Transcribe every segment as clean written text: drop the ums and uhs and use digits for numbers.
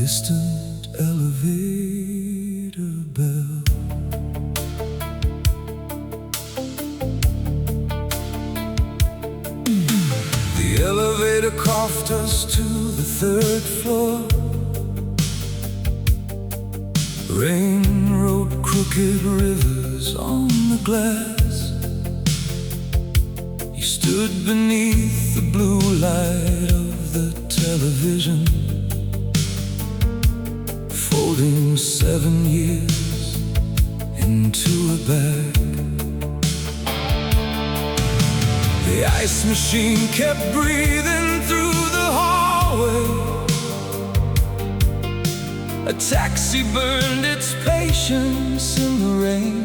distant elevator bell. The elevator coughed us to the third floor. Rain wrote crooked rivers on the glass. You stood beneath the blue light of the television, folding 7 years into a bag. The ice machine kept breathing through the hallway. A taxi burned its patience in the rain.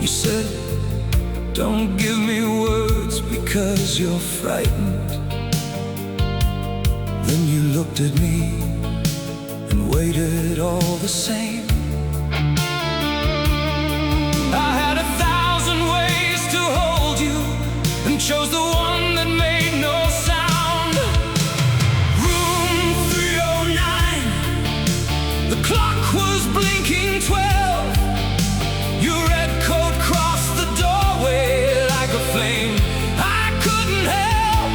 You said, "Don't give me words because you're frightened." Then you looked at me and waited all the same. I had 1,000 ways to hold you and chose the one that made no sound. Room 309, the clock was blinking 12. Your red coat crossed the doorway like a flame I couldn't help.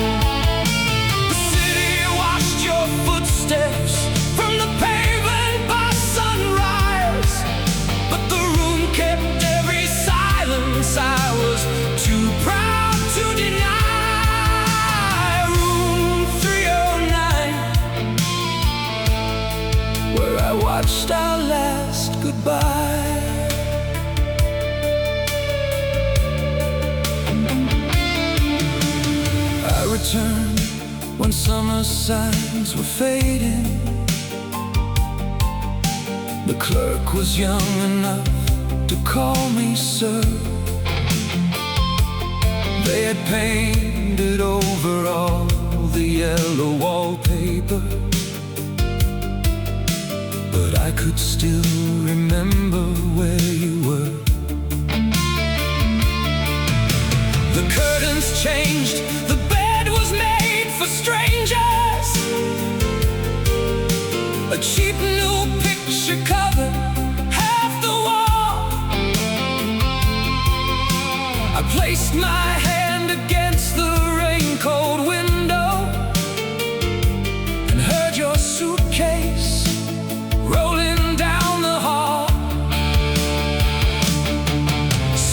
The city washed your footsteps from the pavement by sunrise, but the room kept every silence I was too proud to deny. Room 309, where I watched our last goodbye. I returned when summer signs were fading. The clerk was young enough to call me sir. They had painted over all the yellow wallpaper, but I could still remember where you were. The curtains changed, the bed was made for strangers. A cheap new picture covered half the wall. I placed my hand against the rain-cold window and heard your suitcase rolling down the hall.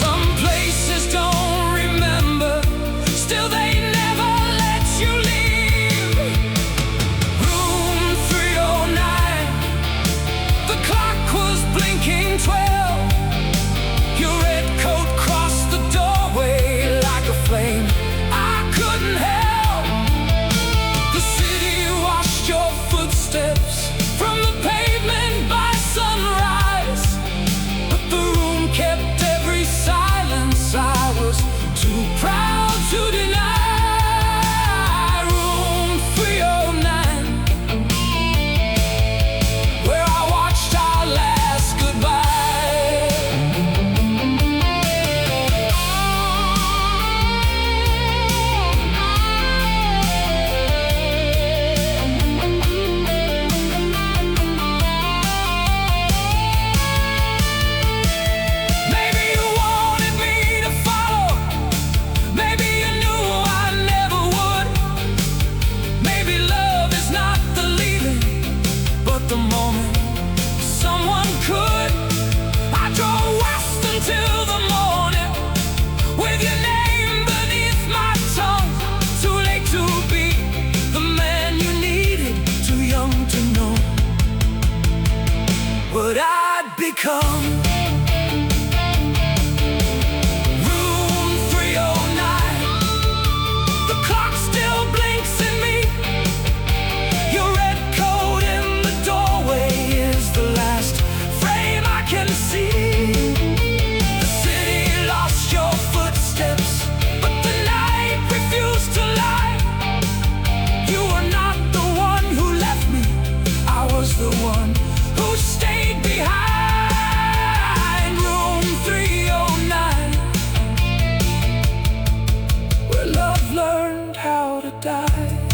Some places don't remember, still they never let you leave. Room 309, the clock was blinking 12. Your red coat crossed the doorway like a flame I couldn't help. The city washed your footsteps from the pavement by sunrise, but the room kept every silence I was too proud to deny. Room 309, where I watched our last goodbye. Maybe you wanted me to follow, maybe you knew I never would. Maybe love is not the leaving, but the moment someone could. I drove west until the morning, with your name beneath my tongue. Too late to be the man you needed, too young to know what I'd become. Room 309, the clock still blinks in me. Your red coat in the doorway is the last frame I can see. The city lost your footsteps, but the night refused to lie. You were not the one who left me, I was the one who stayed behind. Room 309, where love learned how to die.